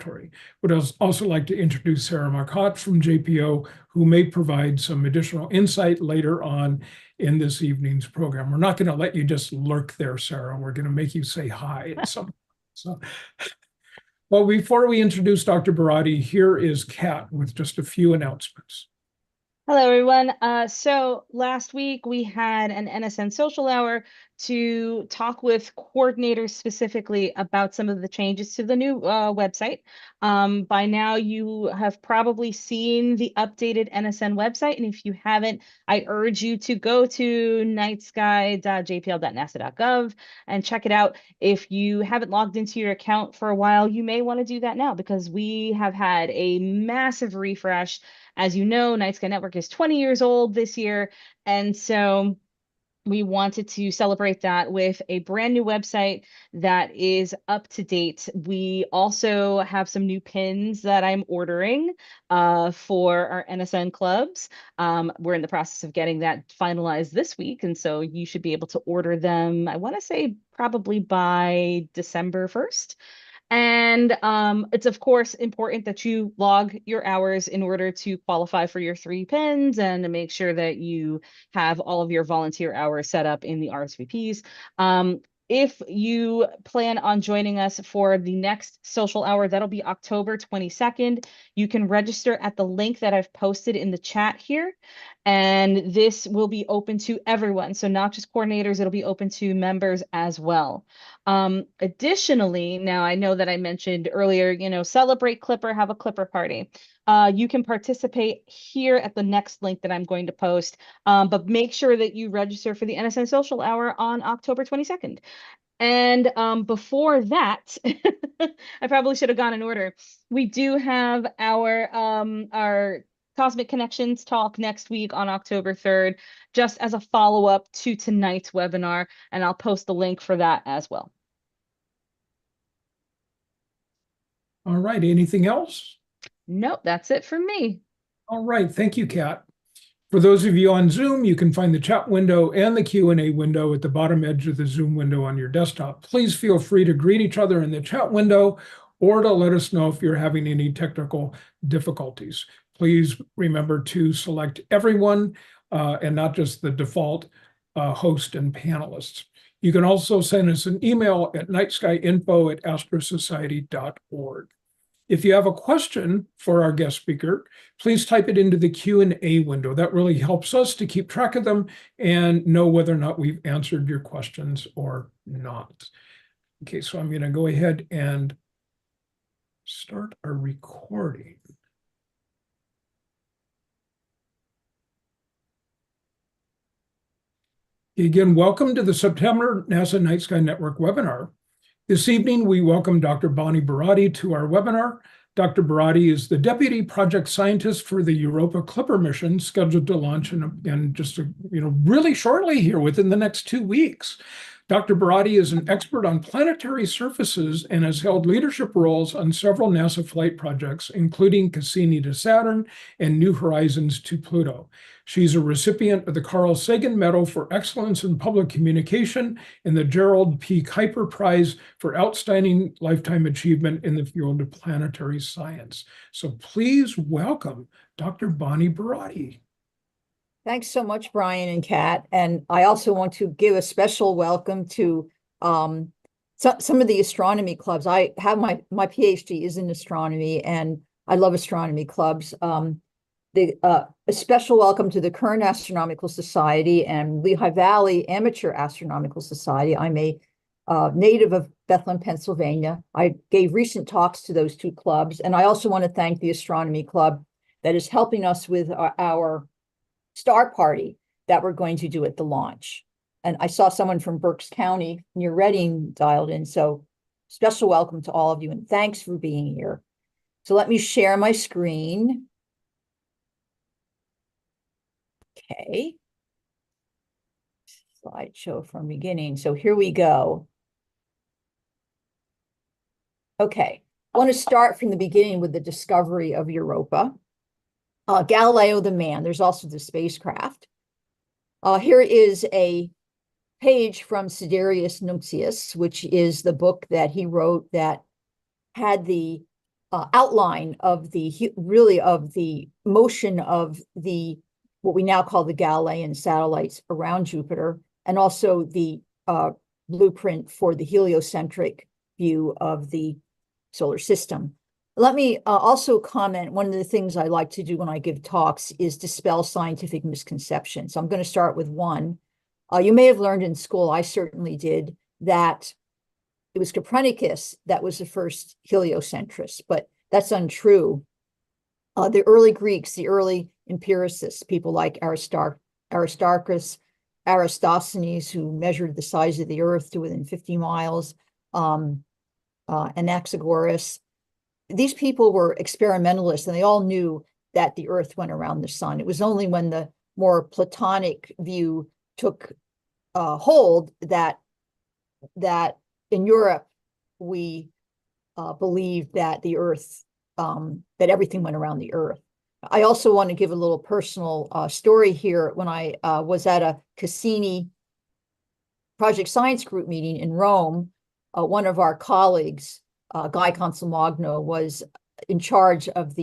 Laboratory. Would also like to introduce Sarah Marcotte from JPO, who may provide some additional insight later on in this evening's program. We're not going to let you just lurk there, Sarah. We're going to make you say hi at some point. So, well, before we introduce Dr. Buratti, here is Kat with just a few announcements. Hello, everyone. So last week we had an NSN social hour to talk with coordinators specifically about some of the changes to the new website. By now you have probably seen the updated NSN website. And if you haven't, I urge you to go to nightsky.jpl.nasa.gov and check it out. If you haven't logged into your account for a while, you may want to do that now because we have had a massive refresh. As you know, Night Sky Network is 20 years old this year, and so we wanted to celebrate that with a brand new website that is up to date. We also have some new pins that I'm ordering for our NSN clubs. We're in the process of getting that finalized this week, and so you should be able to order them, I want to say probably by December 1st. And it's, of course, important that you log your hours in order to qualify for your 3 pins and to make sure that you have all of your volunteer hours set up in the RSVPs. If you plan on joining us for the next social hour, that'll be October 22nd. You can register at the link that I've posted in the chat here. And this will be open to everyone. So not just coordinators, it'll be open to members as well. Additionally, now I know that I mentioned earlier, celebrate Clipper, have a Clipper party. You can participate here at the next link that I'm going to post, but make sure that you register for the NSN Social Hour on October 22nd. And before that, I probably should have gone in order. We do have our Cosmic Connections talk next week on October 3rd, just as a follow-up to tonight's webinar, and I'll post the link for that as well. All right, anything else? Nope, that's it from me. All right, thank you, Kat. For those of you on Zoom, you can find the chat window and the Q&A window at the bottom edge of the Zoom window on your desktop. Please feel free to greet each other in the chat window or to let us know if you're having any technical difficulties. Please remember to select everyone and not just the default host and panelists. You can also send us an email at nightskyinfo@astrosociety.org. If you have a question for our guest speaker, please type it into the Q&A window. That really helps us to keep track of them and know whether or not we've answered your questions or not. Okay, so I'm going to go ahead and start our recording. Again, welcome to the September NASA Night Sky Network webinar. This evening, we welcome Dr. Bonnie Buratti to our webinar. Dr. Buratti is the Deputy Project Scientist for the Europa Clipper mission, scheduled to launch in just really shortly here within the next 2 weeks. Dr. Buratti is an expert on planetary surfaces and has held leadership roles on several NASA flight projects, including Cassini to Saturn and New Horizons to Pluto. She's a recipient of the Carl Sagan Medal for Excellence in Public Communication and the Gerald P. Kuiper Prize for Outstanding Lifetime Achievement in the field of planetary science. So please welcome Dr. Bonnie Buratti. Thanks so much, Brian and Kat. And I also want to give a special welcome to some of the astronomy clubs. I have my PhD is in astronomy, and I love astronomy clubs. A special welcome to the Kern Astronomical Society and Lehigh Valley Amateur Astronomical Society. I'm a native of Bethlehem, Pennsylvania. I gave recent talks to those 2 clubs. And I also want to thank the Astronomy Club that is helping us with our star party that we're going to do at the launch. And I saw someone from Berks County near Reading dialed in. So special welcome to all of you and thanks for being here. So let me share my screen. Okay. Slideshow from beginning. So here we go. Okay. I want to start from the beginning with the discovery of Europa. Galileo the man, there's also the spacecraft. Here is a page from Sidereus Nuncius, which is the book that he wrote that had the outline of really of the motion of what we now call the Galilean satellites around Jupiter, and also the blueprint for the heliocentric view of the solar system. Let me also comment, one of the things I like to do when I give talks is dispel scientific misconceptions. So I'm going to start with one. You may have learned in school, I certainly did, that it was Copernicus that was the first heliocentrist, but that's untrue. The early Greeks, the early empiricists, people like Aristarchus, Eratosthenes, who measured the size of the Earth to within 50 miles, Anaxagoras, these people were experimentalists, and they all knew that the Earth went around the sun. It was only when the more Platonic view took hold that in Europe we believed that the Earth, that everything went around the Earth. I also want to give a little personal story here. When I was at a Cassini Project Science Group meeting in Rome, one of our colleagues, Guy Consolmagno, was in charge of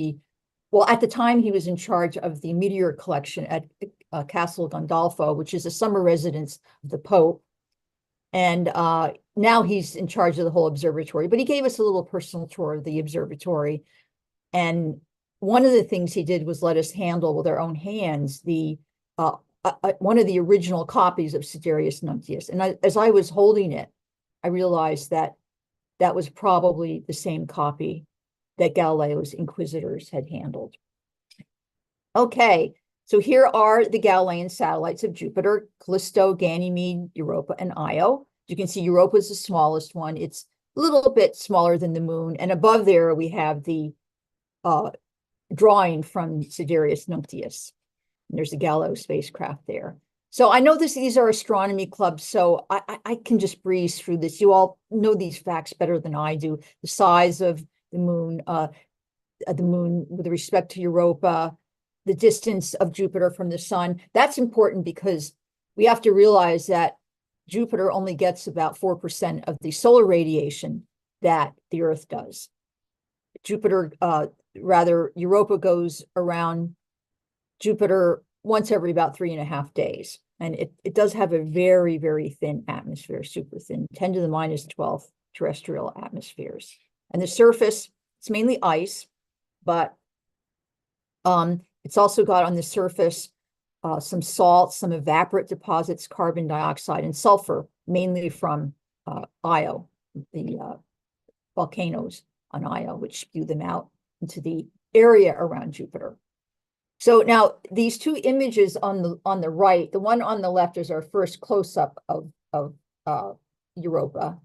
at the time he was in charge of the meteor collection at Castel Gandolfo, which is a summer residence of the Pope. And now he's in charge of the whole observatory, but he gave us a little personal tour of the observatory. And one of the things he did was let us handle with our own hands one of the original copies of Sidereus Nuncius. And as I was holding it, I realized that that was probably the same copy that Galileo's inquisitors had handled. Okay, so here are the Galilean satellites of Jupiter: Callisto, Ganymede, Europa, and Io. You can see Europa is the smallest one. It's a little bit smaller than the moon. And above there, we have the drawing from Sidereus Nuncius. And there's the Galileo spacecraft there. So I know these are astronomy clubs, so I can just breeze through this. You all know these facts better than I do. The size of the moon with respect to Europa, the distance of Jupiter from the sun. That's important because we have to realize that Jupiter only gets about 4% of the solar radiation that the Earth does. Europa goes around Jupiter once every about 3.5 days. And it does have a very, very thin atmosphere, super thin, 10 to the minus 12 terrestrial atmospheres. And the surface, it's mainly ice, but it's also got on the surface some salt, some evaporate deposits, carbon dioxide, and sulfur, mainly from Io, the volcanoes on Io, which spew them out into the area around Jupiter. So now these two images on the right, the one on the left is our first close-up of Europa.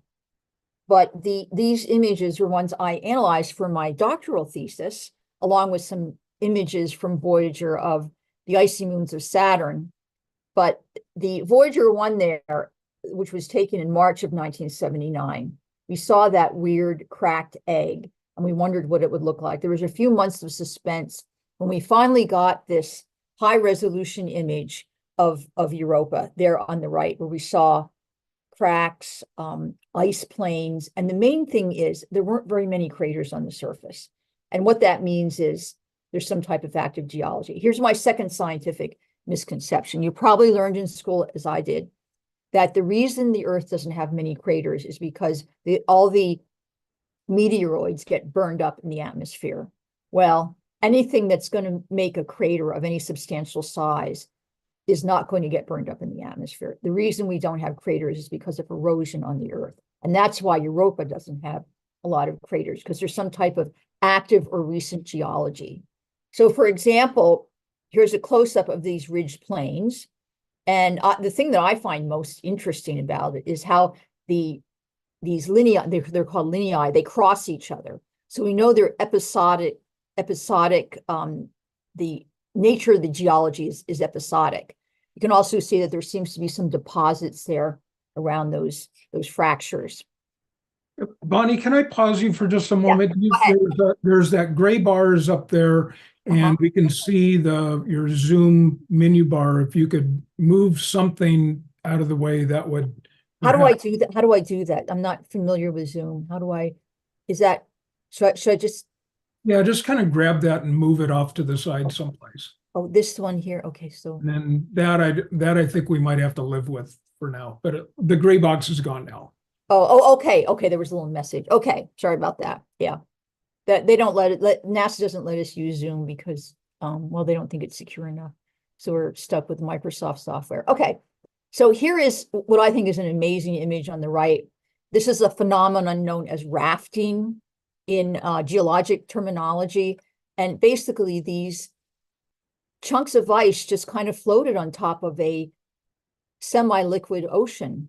But these images were ones I analyzed for my doctoral thesis, along with some images from Voyager of the icy moons of Saturn. But the Voyager one there, which was taken in March of 1979, we saw that weird cracked egg, and we wondered what it would look like. There was a few months of suspense when we finally got this high resolution image of Europa there on the right, where we saw cracks, ice plains. And the main thing is there weren't very many craters on the surface. And what that means is there's some type of active geology. Here's my second scientific misconception. You probably learned in school, as I did, that the reason the Earth doesn't have many craters is because all the meteoroids get burned up in the atmosphere. Well, anything that's going to make a crater of any substantial size is not going to get burned up in the atmosphere. The reason we don't have craters is because of erosion on the Earth. And that's why Europa doesn't have a lot of craters, because there's some type of active or recent geology. So for example, here's a close-up of these ridged plains. And the thing that I find most interesting about it is how these linea, they're called linei, they cross each other. So we know they're episodic, the nature of the geology is episodic. You can also see that there seems to be some deposits there around those fractures. Bonnie, can I pause you for just a moment? Yeah, There's that gray bars up there, and we can see your Zoom menu bar. If you could move something out of the way, that would. How do I do that? How do I do that? I'm not familiar with Zoom. How do I, is that, should I just Yeah, just kind of grab that and move it off to the side someplace. Oh, this one here. Okay, so And then that I think we might have to live with for now, but the gray box is gone now. okay. There was a little message. Okay, sorry about that. Yeah, that they don't NASA doesn't let us use Zoom because well, they don't think it's secure enough. So we're stuck with Microsoft software. Okay, so here is what I think is an amazing image on the right. This is a phenomenon known as rafting in geologic terminology, and basically these chunks of ice just kind of floated on top of a semi-liquid ocean.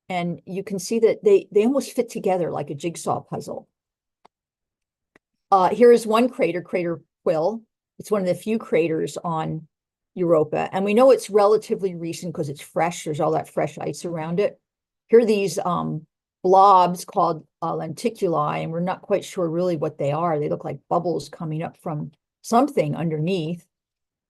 And you can see that they almost fit together like a jigsaw puzzle. Here is one crater, Crater Quill. It's one of the few craters on Europa. And we know it's relatively recent because it's fresh. There's all that fresh ice around it. Here are these blobs called lenticuli, and we're not quite sure really what they are. They look like bubbles coming up from something underneath.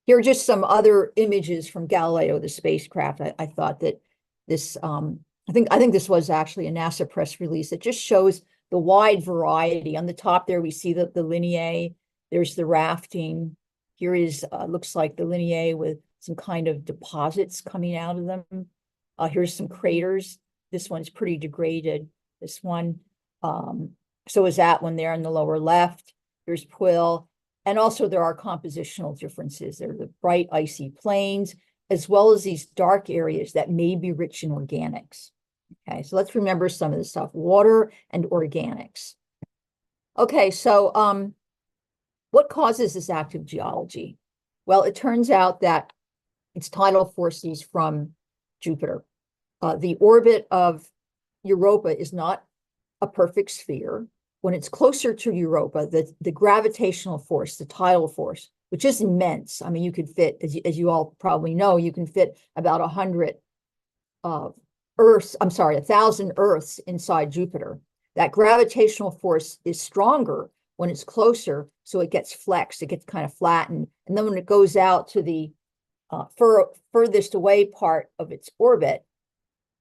Here are just some other images from Galileo, the spacecraft. I thought that this, I think this was actually a NASA press release that just shows the wide variety. On the top there, we see the lineae. There's the rafting. Here is, looks like the lineae with some kind of deposits coming out of them. Here's some craters. This one's pretty degraded. This one, so is that one there in the lower left. Here's Quill. And also there are compositional differences. There are the bright icy plains, as well as these dark areas that may be rich in organics. Okay, so let's remember some of this stuff, water and organics. Okay, so what causes this active geology? Well, it turns out that it's tidal forces from Jupiter. The orbit of Europa is not a perfect sphere. When it's closer to Europa, the gravitational force, the tidal force, which is immense. I mean, you could fit, as you all probably know, you can fit about 100 Earths, I'm sorry, 1,000 Earths inside Jupiter. That gravitational force is stronger when it's closer, so it gets flexed, it gets kind of flattened. And then when it goes out to the furthest away part of its orbit,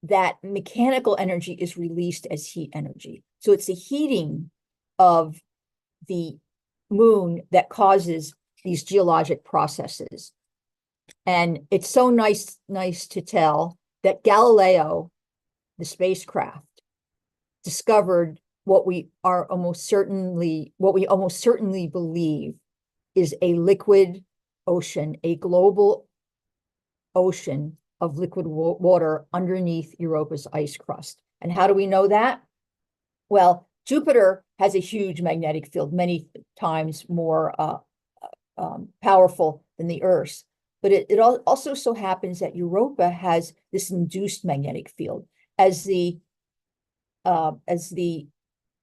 that mechanical energy is released as heat energy. So it's the heating of the moon that causes these geologic processes. And it's so nice to tell that Galileo, the spacecraft, discovered what we almost certainly believe is a liquid ocean, a global ocean of liquid water underneath Europa's ice crust. And how do we know that? Well, Jupiter has a huge magnetic field, many times more powerful than the Earth's. But it also so happens that Europa has this induced magnetic field. As the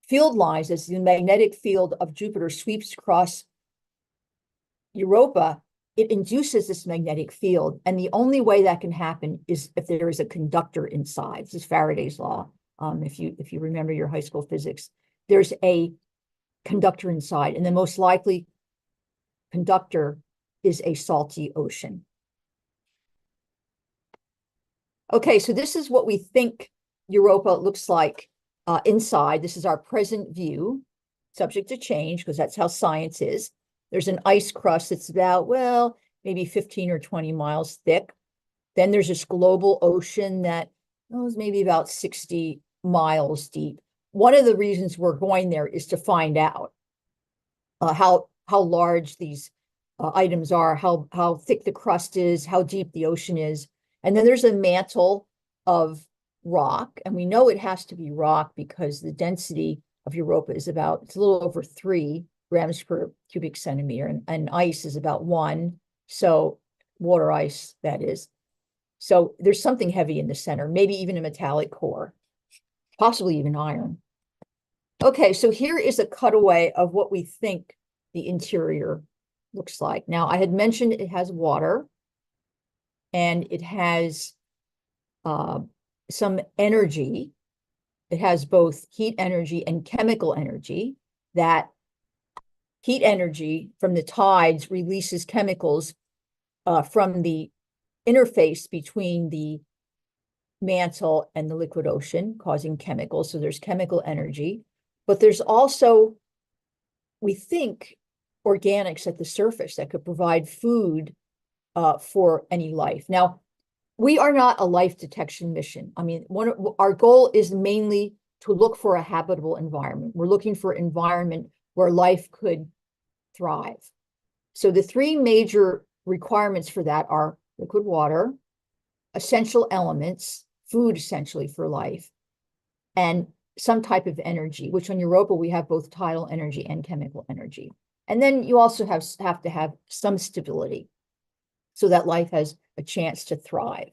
field lines, as the magnetic field of Jupiter sweeps across Europa, it induces this magnetic field. And the only way that can happen is if there is a conductor inside. This is Faraday's law. If you remember your high school physics, there's a conductor inside, and the most likely conductor is a salty ocean. Okay, so this is what we think Europa looks like inside. This is our present view, subject to change because that's how science is. There's an ice crust that's about, well, maybe 15 or 20 miles thick. Then there's this global ocean that is maybe about 60 miles deep. One of the reasons we're going there is to find out how large these items are, how thick the crust is, how deep the ocean is. And then there's a mantle of rock, and we know it has to be rock because the density of Europa is it's a little over 3 grams per cubic centimeter, and ice is about 1, so water ice, that is. So there's something heavy in the center, maybe even a metallic core, possibly even iron. Okay, so here is a cutaway of what we think the interior looks like. Now, I had mentioned it has water, and it has some energy. It has both heat energy and chemical energy. That heat energy from the tides releases chemicals from the interface between the mantle and the liquid ocean, causing chemicals. So there's chemical energy, but there's also we think, organics at the surface that could provide food for any life. Now, we are not a life detection mission. I mean, our goal is mainly to look for a habitable environment. We're looking for an environment where life could thrive. So the three major requirements for that are liquid water, essential elements, food essentially for life, and some type of energy, which on Europa, we have both tidal energy and chemical energy. And then you also have to have some stability so that life has a chance to thrive.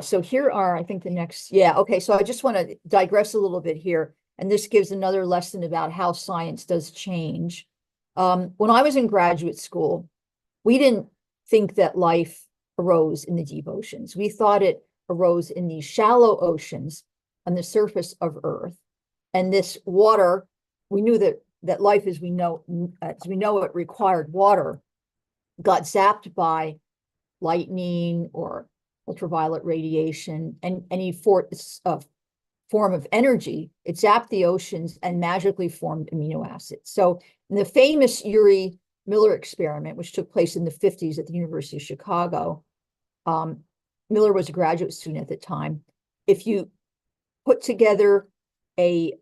So here are, I think the next, okay. So I just want to digress a little bit here. And this gives another lesson about how science does change. When I was in graduate school, we didn't think that life arose in the deep oceans. We thought it arose in the shallow oceans on the surface of Earth. And this water, we knew that life as we know it required water, got zapped by lightning or ultraviolet radiation and any form of energy. It zapped the oceans and magically formed amino acids. So in the famous Urey Miller experiment, which took place in the 50s at the University of Chicago, Miller was a graduate student at the time. If you put together a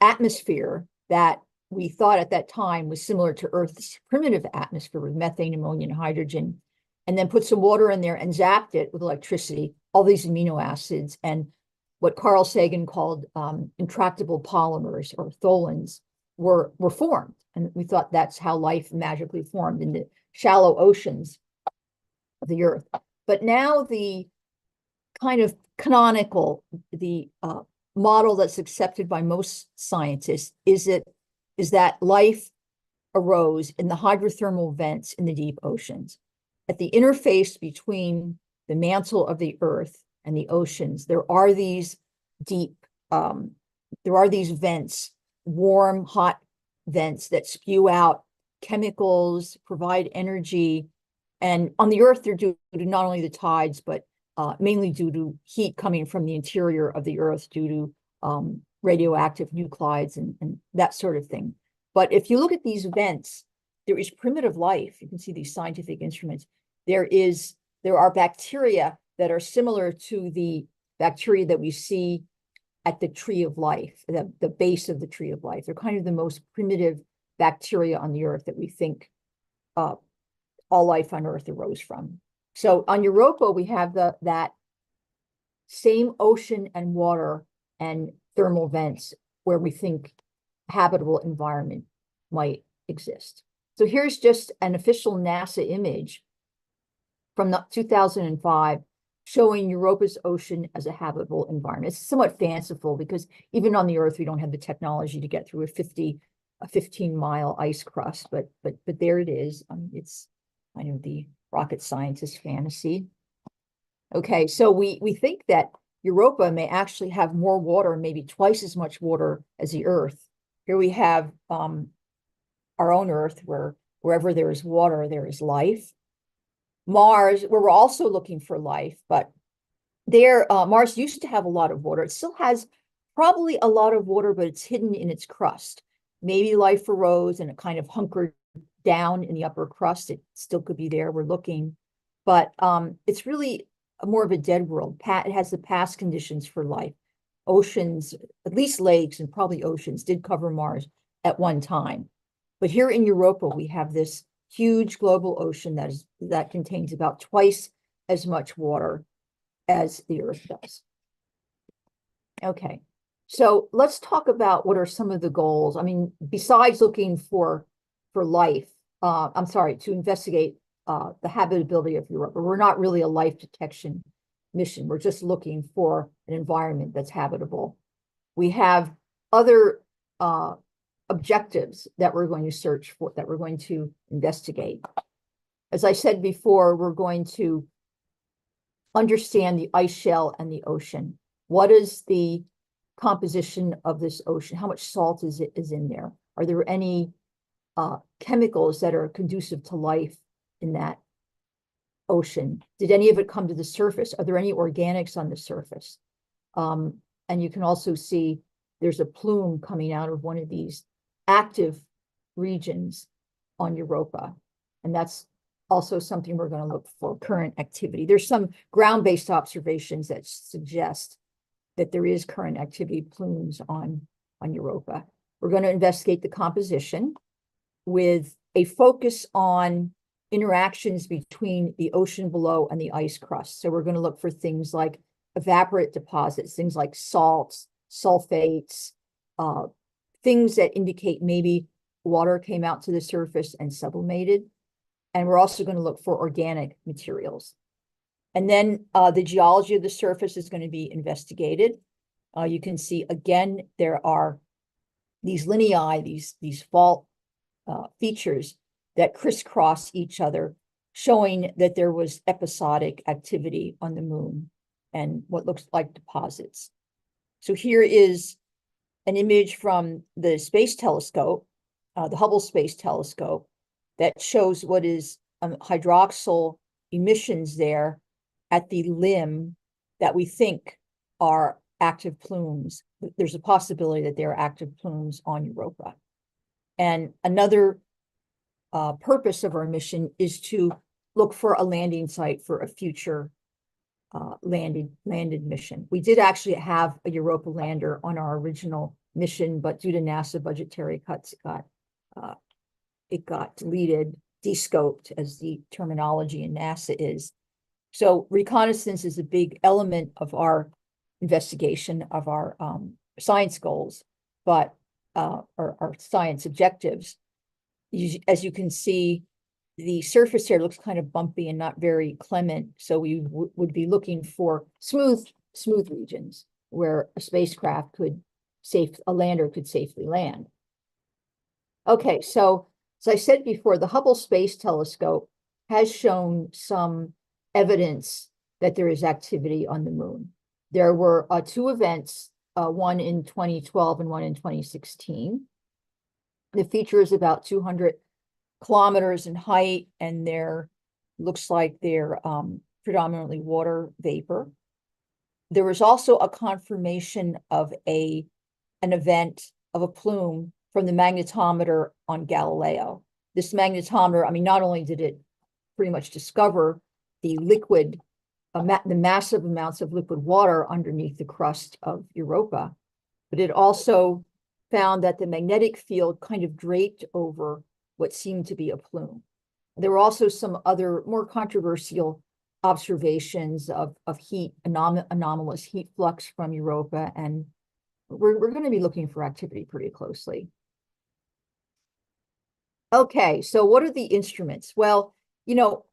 atmosphere that we thought at that time was similar to Earth's primitive atmosphere with methane, ammonia, and hydrogen, and then put some water in there and zapped it with electricity, all these amino acids and what Carl Sagan called intractable polymers or tholins were formed. And we thought that's how life magically formed in the shallow oceans of the Earth. But now the kind of canonical, the model that's accepted by most scientists is that life arose in the hydrothermal vents in the deep oceans. At the interface between the mantle of the Earth and the oceans, there are these vents, warm, hot vents that spew out chemicals, provide energy. And on the Earth, they're due to not only the tides, but mainly due to heat coming from the interior of the Earth due to radioactive nuclides and that sort of thing. But if you look at these vents, there is primitive life. You can see these scientific instruments. There are bacteria that are similar to the bacteria that we see at the tree of life, the base of the tree of life. They're kind of the most primitive bacteria on the Earth that we think all life on Earth arose from. So on Europa, we have that same ocean and water and thermal vents where we think habitable environment might exist. So here's just an official NASA image from 2005 showing Europa's ocean as a habitable environment. It's somewhat fanciful because even on the Earth, we don't have the technology to get through a 15-mile ice crust, but there it is. It's kind of the rocket scientist fantasy. Okay, so we think that Europa may actually have more water, maybe twice as much water as the Earth. Here we have our own Earth, where wherever there is water, there is life. Mars, where we're also looking for life, but there, Mars used to have a lot of water. It still has probably a lot of water, but it's hidden in its crust. Maybe life arose and it kind of hunkered down in the upper crust. It still could be there. We're looking, but it's really more of a dead world. It has the past conditions for life. Oceans, at least lakes and probably oceans, did cover Mars at one time. But here in Europa, we have this huge global ocean that contains about twice as much water as the Earth does. Okay, so let's talk about what are some of the goals. I mean, besides looking for life, to investigate the habitability of Europa. We're not really a life detection mission. We're just looking for an environment that's habitable. We have other objectives that we're going to search for, that we're going to investigate. As I said before, we're going to understand the ice shell and the ocean. What is the composition of this ocean? How much salt is in there? Are there any chemicals that are conducive to life in that ocean? Did any of it come to the surface? Are there any organics on the surface? And you can also see there's a plume coming out of one of these active regions on Europa. And that's also something we're going to look for, current activity. There's some ground-based observations that suggest that there is current activity plumes on Europa. We're going to investigate the composition with a focus on interactions between the ocean below and the ice crust. So we're going to look for things like evaporate deposits, things like salts, sulfates, things that indicate maybe water came out to the surface and sublimated. And we're also going to look for organic materials. And then the geology of the surface is going to be investigated. You can see, again, there are these linei, these fault features that crisscross each other, showing that there was episodic activity on the moon and what looks like deposits. So here is an image from the space telescope, the Hubble Space Telescope, that shows what is hydroxyl emissions there at the limb that we think are active plumes. There's a possibility that there are active plumes on Europa. And another purpose of our mission is to look for a landing site for a future landed mission. We did actually have a Europa lander on our original mission, but due to NASA budgetary cuts, it got deleted, descoped, as the terminology in NASA is. So reconnaissance is a big element of our investigation of our science goals, but our science objectives. As you can see, the surface here looks kind of bumpy and not very clement. So we would be looking for smooth regions where a spacecraft a lander could safely land. Okay, so as I said before, the Hubble Space Telescope has shown some evidence that there is activity on the moon. There were two events, one in 2012 and one in 2016. The feature is about 200 kilometers in height, and looks like they're predominantly water vapor. There was also a confirmation of an event of a plume from the magnetometer on Galileo. This magnetometer, I mean, not only did it pretty much discover the liquid, the massive amounts of liquid water underneath the crust of Europa, but it also found that the magnetic field kind of draped over what seemed to be a plume. There were also some other more controversial observations of heat, anomalous heat flux from Europa, and we're going to be looking for activity pretty closely. Okay, so what are the instruments? Well,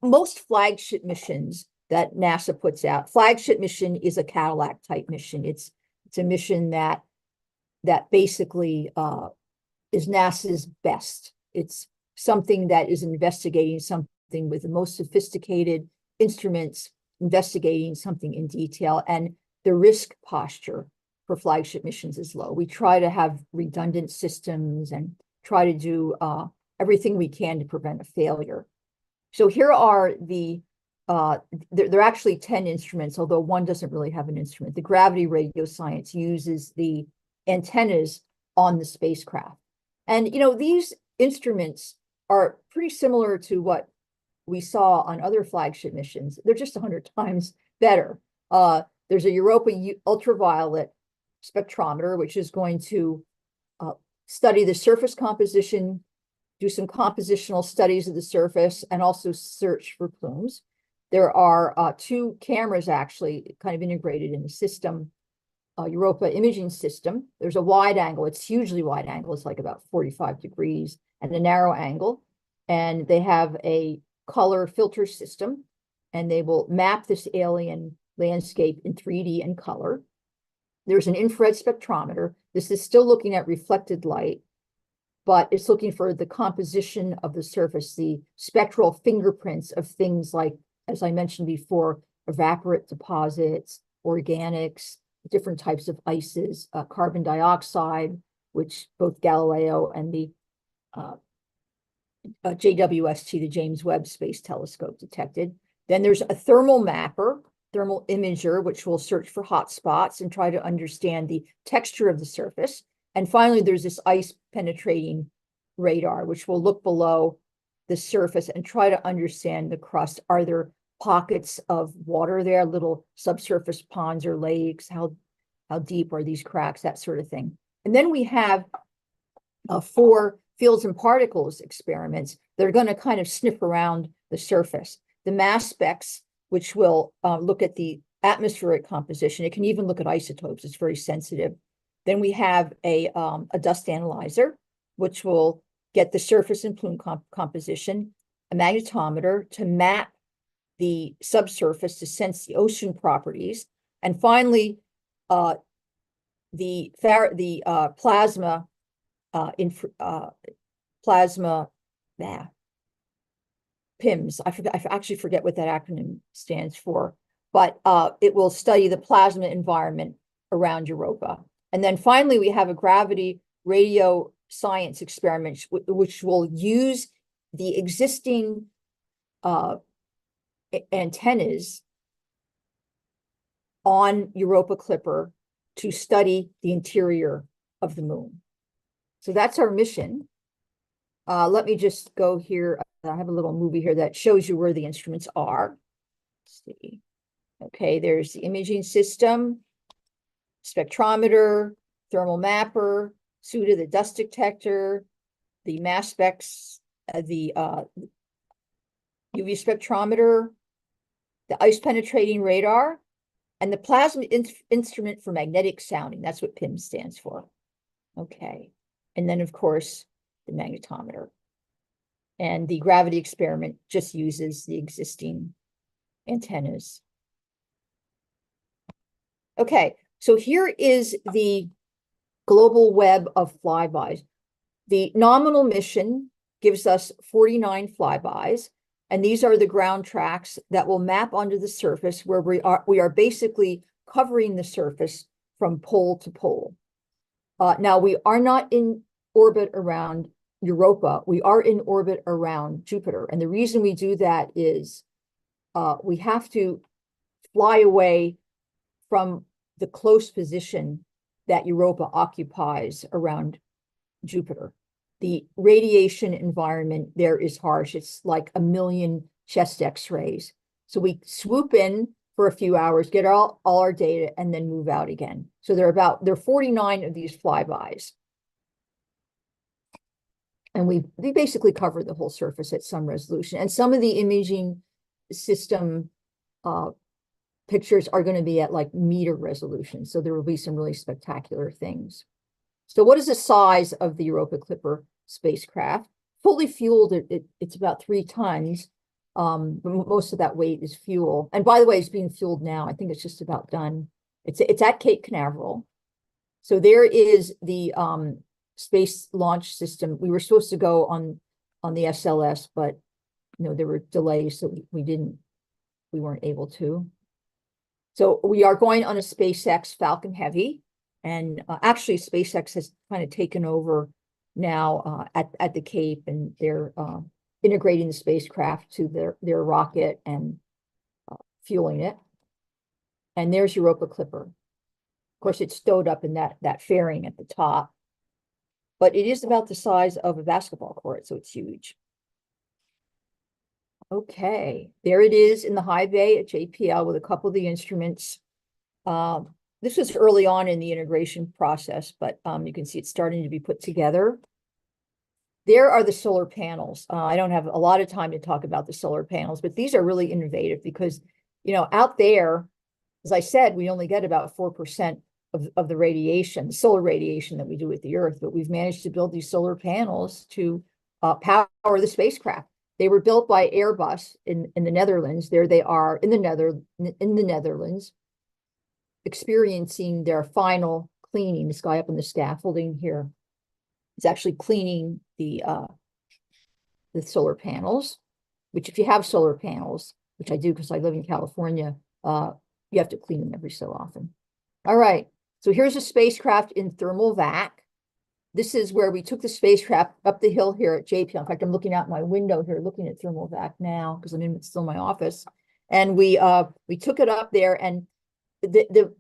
most flagship missions that NASA puts out, flagship mission is a Cadillac type mission. It's a mission that basically is NASA's best. It's something that is investigating something with the most sophisticated instruments, investigating something in detail, and the risk posture for flagship missions is low. We try to have redundant systems and try to do everything we can to prevent a failure. So here are there are actually 10 instruments, although one doesn't really have an instrument. The gravity radio science uses the antennas on the spacecraft. And, these instruments are pretty similar to what we saw on other flagship missions. They're just 100 times better. There's a Europa ultraviolet spectrometer, which is going to study the surface composition, do some compositional studies of the surface, and also search for plumes. There are two cameras actually kind of integrated in the system, Europa imaging system. There's a wide angle, it's hugely wide angle, it's like about 45 degrees, and a narrow angle. And they have a color filter system, and they will map this alien landscape in 3D and color. There's an infrared spectrometer. This is still looking at reflected light, but it's looking for the composition of the surface, the spectral fingerprints of things like, as I mentioned before, evaporate deposits, organics, different types of ices, carbon dioxide, which both Galileo and the JWST, the James Webb Space Telescope, detected. Then there's a thermal mapper, thermal imager, which will search for hot spots and try to understand the texture of the surface. And finally, there's this ice penetrating radar, which will look below the surface and try to understand the crust. Are there pockets of water there, little subsurface ponds or lakes? How deep are these cracks, that sort of thing. And then we have 4 fields and particles experiments that are going to kind of sniff around the surface. The mass specs, which will look at the atmospheric composition. It can even look at isotopes. It's very sensitive. Then we have a dust analyzer, which will get the surface and plume composition, a magnetometer to map the subsurface to sense the ocean properties, and finally, the plasma PIMS. I actually forget what that acronym stands for, but it will study the plasma environment around Europa. And then finally, we have a gravity radio science experiment, which will use the existing antennas on Europa Clipper to study the interior of the moon. So that's our mission. Let me just go here. I have a little movie here that shows you where the instruments are. Let's see. Okay, there's the imaging system, spectrometer, thermal mapper, SUDA, the dust detector, the mass specs, the UV spectrometer, the ice penetrating radar, and the plasma instrument for magnetic sounding. That's what PIM stands for. Okay. And then, of course, the magnetometer. And the gravity experiment just uses the existing antennas. Okay, so here is the global web of flybys. The nominal mission gives us 49 flybys, and these are the ground tracks that will map onto the surface, where we are basically covering the surface from pole to pole. Now, we are not in orbit around Europa. We are in orbit around Jupiter. And the reason we do that is we have to fly away from the close position that Europa occupies around Jupiter. The radiation environment there is harsh. It's like 1 million chest X-rays. So we swoop in for a few hours, get all our data, and then move out again. So there are 49 of these flybys. And we basically cover the whole surface at some resolution. And some of the imaging system pictures are going to be at like meter resolution. So there will be some really spectacular things. So what is the size of the Europa Clipper spacecraft? Fully fueled, it's about 3 tons. But most of that weight is fuel. And by the way, it's being fueled now. I think it's just about done. It's at Cape Canaveral. So there is the Space Launch System. We were supposed to go on the SLS, but there were delays, so we weren't able to. So we are going on a SpaceX Falcon Heavy, and actually SpaceX has kind of taken over now at the Cape, and they're integrating the spacecraft to their rocket and fueling it. And there's Europa Clipper. Of course, it's stowed up in that fairing at the top, but it is about the size of a basketball court, so it's huge. Okay, there it is in the high bay at JPL with a couple of the instruments. This was early on in the integration process, but you can see it's starting to be put together. There are the solar panels. I don't have a lot of time to talk about the solar panels, but these are really innovative because, out there, as I said, we only get about 4% of the radiation, the solar radiation that we do with the Earth, but we've managed to build these solar panels to power the spacecraft. They were built by Airbus in the Netherlands. There they are in the Netherlands, experiencing their final cleaning. This guy up on the scaffolding here is actually cleaning the solar panels, which if you have solar panels, which I do because I live in California, you have to clean them every so often. All right, so here's a spacecraft in thermal vac. This is where we took the spacecraft up the hill here at JPL. In fact, I'm looking out my window here, looking at thermal vac now because I'm still in my office. And we took it up there, and the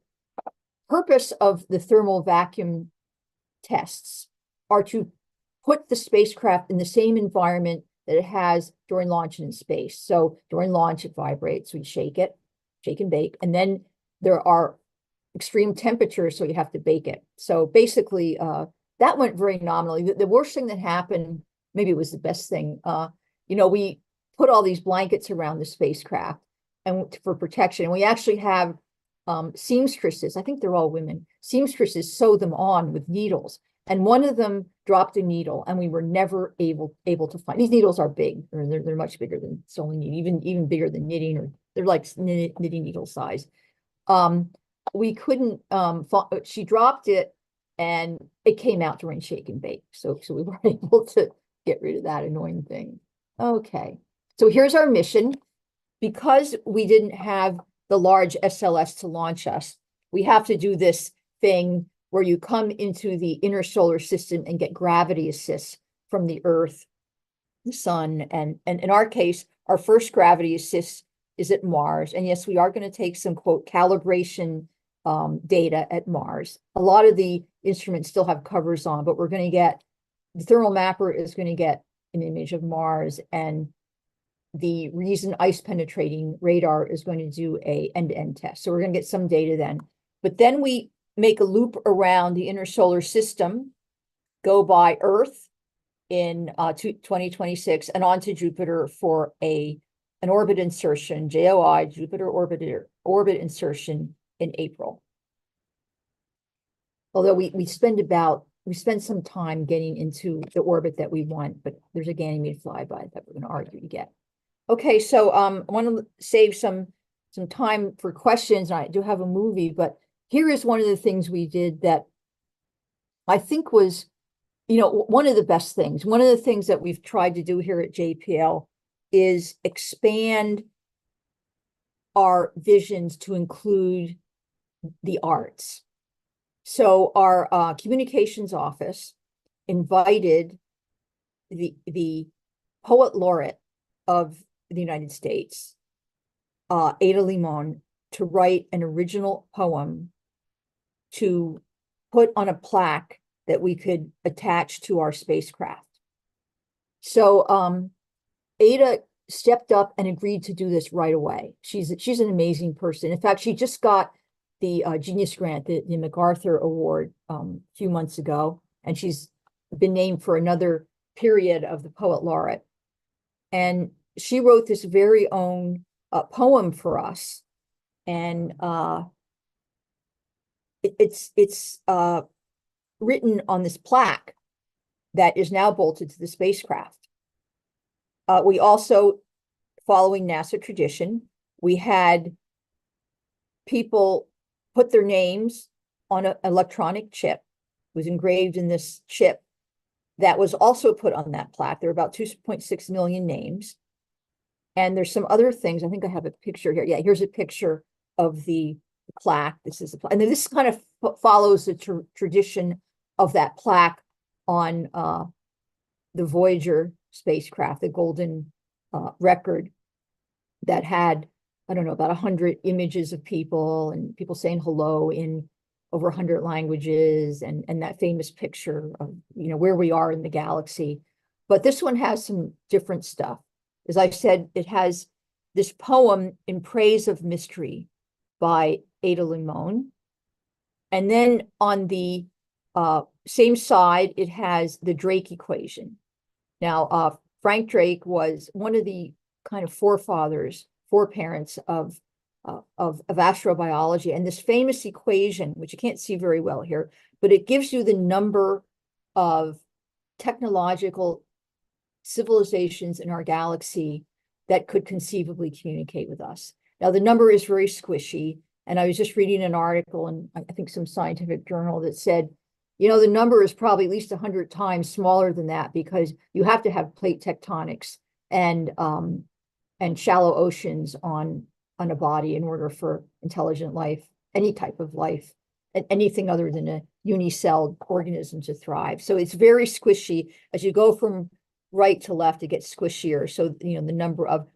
purpose of the thermal vacuum tests are to put the spacecraft in the same environment that it has during launch and in space. So during launch, it vibrates, we shake it, shake and bake, and then there are extreme temperatures, so you have to bake it. So basically, that went very nominally. The worst thing that happened, maybe it was the best thing, we put all these blankets around the spacecraft and for protection. And we actually have seamstresses, I think they're all women, seamstresses sew them on with needles. And one of them dropped a needle, and we were never able to find. These needles are big, or they're much bigger than sewing needle, even bigger than knitting, or they're like knitting needle size. We couldn't. She dropped it, and it came out during shake and bake. So we weren't able to get rid of that annoying thing. Okay, so here's our mission. Because we didn't have the large SLS to launch us, we have to do this thing where you come into the inner solar system and get gravity assist from the Earth, the sun, and in our case, our first gravity assist is at Mars. And yes, we are going to take some, quote, calibration data at Mars. A lot of the instruments still have covers on, but we're going to get, the thermal mapper is going to get an image of Mars, and the Reason ice penetrating radar is going to do a end-to-end test. So we're going to get some data then. But then we make a loop around the inner solar system, go by Earth in 2026 and onto Jupiter for an orbit insertion, JOI, Jupiter orbit insertion in April. Although we spend some time getting into the orbit that we want, but there's a Ganymede flyby that we're going to argue to get. Okay, so I want to save some time for questions. I do have a movie, but here is one of the things we did that I think was, one of the best things. One of the things that we've tried to do here at JPL is expand our visions to include the arts. So our communications office invited the poet laureate of the United States, Ada Limon, to write an original poem to put on a plaque that we could attach to our spacecraft. So Ada stepped up and agreed to do this right away. She's an amazing person. In fact, she just got the Genius Grant, the MacArthur Award, a few months ago, and she's been named for another period of the Poet Laureate. And she wrote this very own poem for us, and it's written on this plaque that is now bolted to the spacecraft. We also, following NASA tradition, we had people put their names on an electronic chip. It was engraved in this chip that was also put on that plaque. There are about 2.6 million names. And there's some other things. I think I have a picture here. Yeah, here's a picture of the plaque. This is a plaque. And then this kind of follows the tradition of that plaque on the Voyager spacecraft, the golden record that had, I don't know, about 100 images of people and people saying hello in over 100 languages, and that famous picture of, where we are in the galaxy. But this one has some different stuff. As I said, it has this poem in praise of mystery by Ada Limon. And then on the same side, it has the Drake equation. Now, Frank Drake was one of the kind of foreparents of astrobiology, and this famous equation, which you can't see very well here, but it gives you the number of technological civilizations in our galaxy that could conceivably communicate with us. Now, the number is very squishy, and I was just reading an article in, I think, some scientific journal that said, the number is probably at least 100 times smaller than that, because you have to have plate tectonics and shallow oceans on a body in order for intelligent life, any type of life, and anything other than a unicelled organism to thrive. So it's very squishy. As you go from right to left, it gets squishier. So, the number of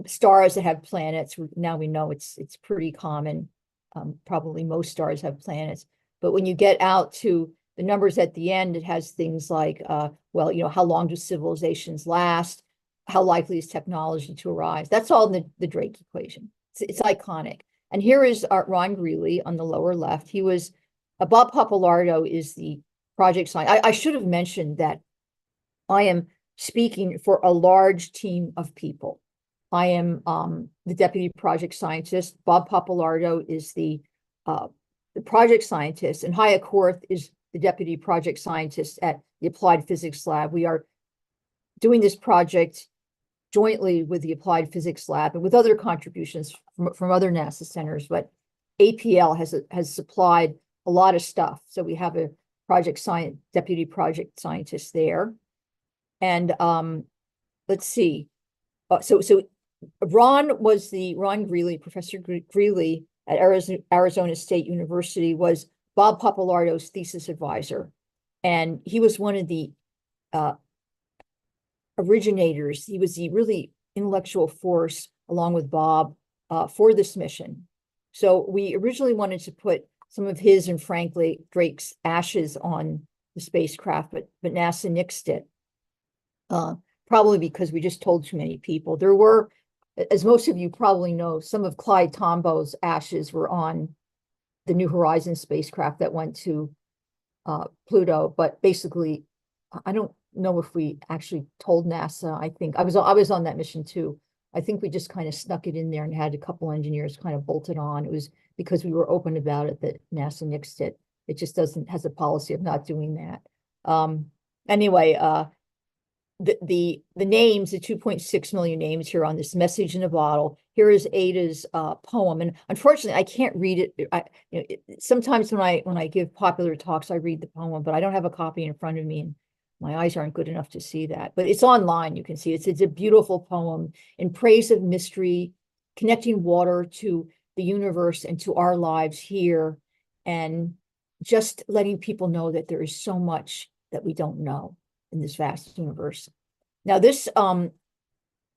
stars that have planets, now we know it's pretty common. Probably most stars have planets. But when you get out to the numbers at the end, it has things like, well, how long do civilizations last? How likely is technology to arise? That's all in the Drake equation. It's iconic. And here is Ron Greeley on the lower left. He was, Bob Pappalardo is the project scientist. I should have mentioned that I am speaking for a large team of people. I am the deputy project scientist. Bob Pappalardo is the project scientist, and Haya Korth is the deputy project scientist at the Applied Physics Lab. We are doing this project jointly with the Applied Physics Lab and with other contributions from other NASA centers, but APL has supplied a lot of stuff. So we have a deputy project scientist there. And let's see. So Ron Greeley, Professor Greeley at Arizona State University, was Bob Pappalardo's thesis advisor. And he was one of the originators. He was the really intellectual force, along with Bob, for this mission. So we originally wanted to put some of his and frankly Drake's ashes on the spacecraft, but NASA nixed it, probably because we just told too many people. There were, as most of you probably know, some of Clyde Tombaug's ashes were on the New Horizons spacecraft that went to Pluto, but basically, I don't know if we actually told NASA. I think I was on that mission too. I think we just kind of snuck it in there and had a couple engineers kind of bolt it on. It was because we were open about it that NASA nixed it. It just has a policy of not doing that. Anyway, the names, the 2.6 million names here on this message in a bottle. Here is Ada's poem, and unfortunately, I can't read it. Sometimes when I give popular talks, I read the poem, but I don't have a copy in front of me, and my eyes aren't good enough to see that. But it's online. You can see it's a beautiful poem in praise of mystery, connecting water to the universe and to our lives here, and just letting people know that there is so much that we don't know in this vast universe. Now, this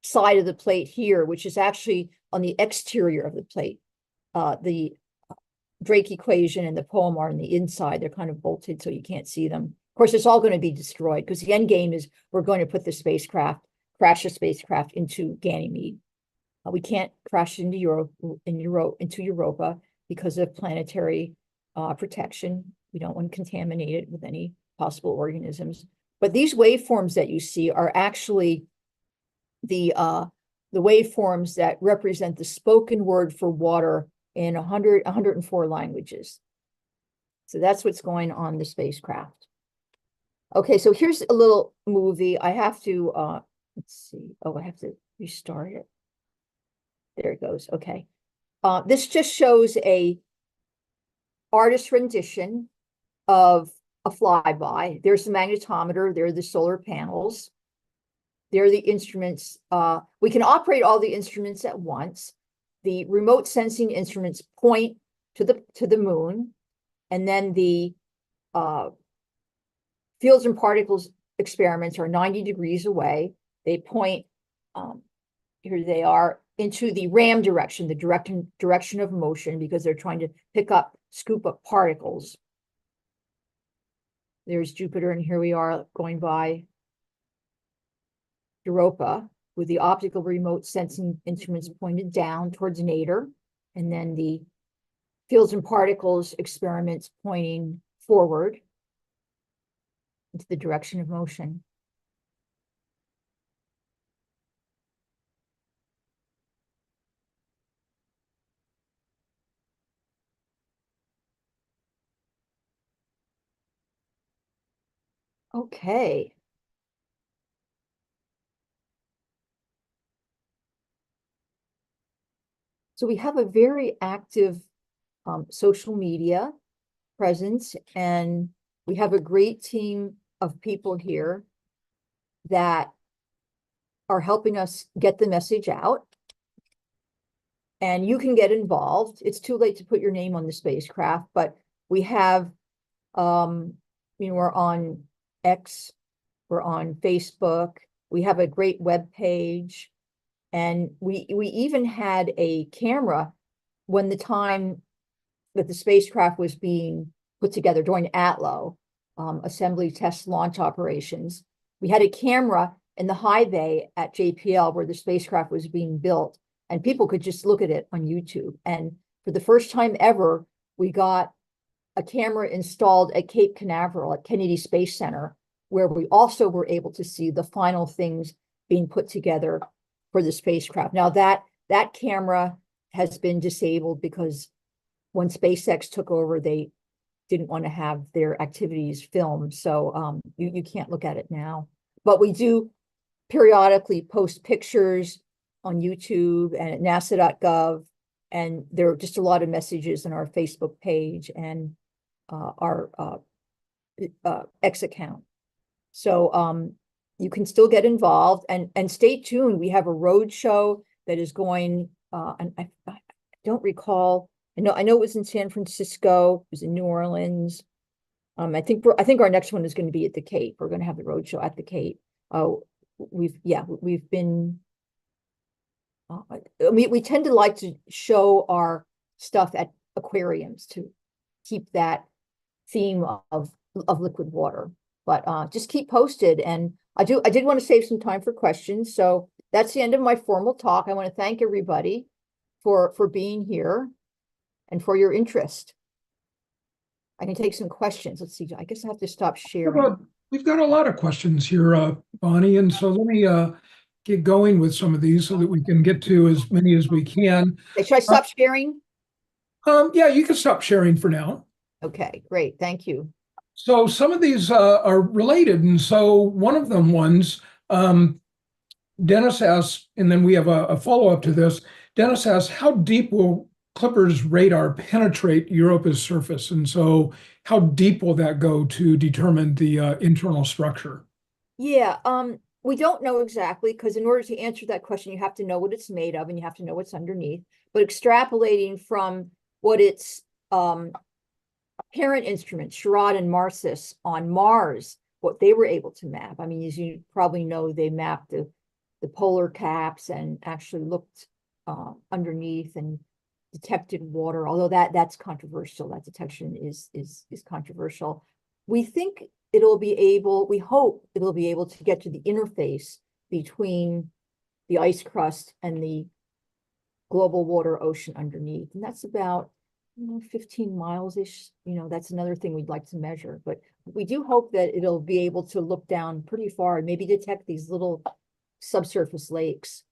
side of the plate here, which is actually on the exterior of the plate, the Drake equation and the poem are on the inside. They're kind of bolted so you can't see them. Of course, it's all going to be destroyed because the end game is we're going to put the crash the spacecraft into Ganymede. We can't crash into Europa because of planetary protection. We don't want to contaminate it with any possible organisms. But these waveforms that you see are actually the waveforms that represent the spoken word for water in 104 languages. So that's what's going on the spacecraft. Okay, so here's a little movie. I have to, let's see. Oh, I have to restart it. There it goes. Okay. This just shows a artist rendition of a flyby. There's the magnetometer. There are the solar panels. There are the instruments. We can operate all the instruments at once. The remote sensing instruments point to the moon, and then the fields and particles experiments are 90 degrees away. They point, here they are, into the RAM direction, the direction of motion, because they're trying to scoop up particles. There's Jupiter, and here we are going by Europa with the optical remote sensing instruments pointed down towards Nadir, and then the fields and particles experiments pointing forward into the direction of motion. Okay. So we have a very active social media presence, and we have a great team of people here that are helping us get the message out. And you can get involved. It's too late to put your name on the spacecraft, but we have, we're on X, we're on Facebook, we have a great web page, and we even had a camera when the time that the spacecraft was being put together during ATLO. assembly, test, launch operations. We had a camera in the high bay at JPL where the spacecraft was being built, and people could just look at it on YouTube. And for the first time ever, we got a camera installed at Cape Canaveral at Kennedy Space Center, where we also were able to see the final things being put together for the spacecraft. Now that camera has been disabled because when SpaceX took over, they didn't want to have their activities filmed. So you can't look at it now. But we do periodically post pictures on YouTube and at nasa.gov. And there are just a lot of messages on our Facebook page and our X account. So you can still get involved and stay tuned. We have a road show that is going, and I don't recall. I know it was in San Francisco. It was in New Orleans. I think our next one is going to be at the Cape. We're going to have the road show at the Cape. We've been. We tend to like to show our stuff at aquariums to keep that theme of liquid water. But just keep posted. And I did want to save some time for questions. So that's the end of my formal talk. I want to thank everybody for being here and for your interest. I can take some questions. Let's see. I guess I have to stop sharing. We've got a lot of questions here, Bonnie. And so let me get going with some of these so that we can get to as many as we can. Should I stop sharing? Yeah, you can stop sharing for now. Okay, great. Thank you. So some of these are related. And so one of them Dennis asks, and then we have a follow-up to this. Dennis asks, how deep will Clipper's radar penetrate Europa's surface? And so how deep will that go to determine the internal structure? Yeah, we don't know exactly, because in order to answer that question, you have to know what it's made of and you have to know what's underneath. But extrapolating from what its parent instruments, Sherrod and Marcis on Mars, what they were able to map. I mean, as you probably know, they mapped the polar caps and actually looked underneath and detected water, although that's controversial. That detection is controversial. We think we hope it'll be able to get to the interface between the ice crust and the global water ocean underneath. And that's about 15 miles-ish. That's another thing we'd like to measure. But we do hope that it'll be able to look down pretty far and maybe detect these little subsurface lakes.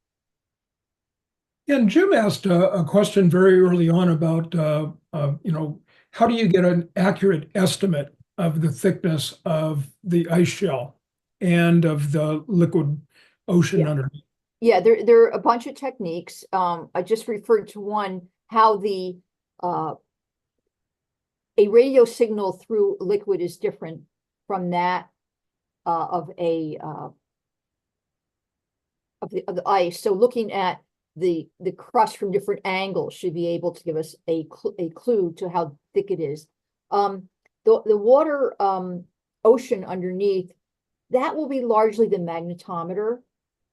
And Jim asked a question very early on about, how do you get an accurate estimate of the thickness of the ice shell and of the liquid ocean underneath? Yeah, there are a bunch of techniques. I just referred to one, how a radio signal through liquid is different from that of the ice. So looking at the crust from different angles should be able to give us a clue to how thick it is. The water ocean underneath, that will be largely the magnetometer,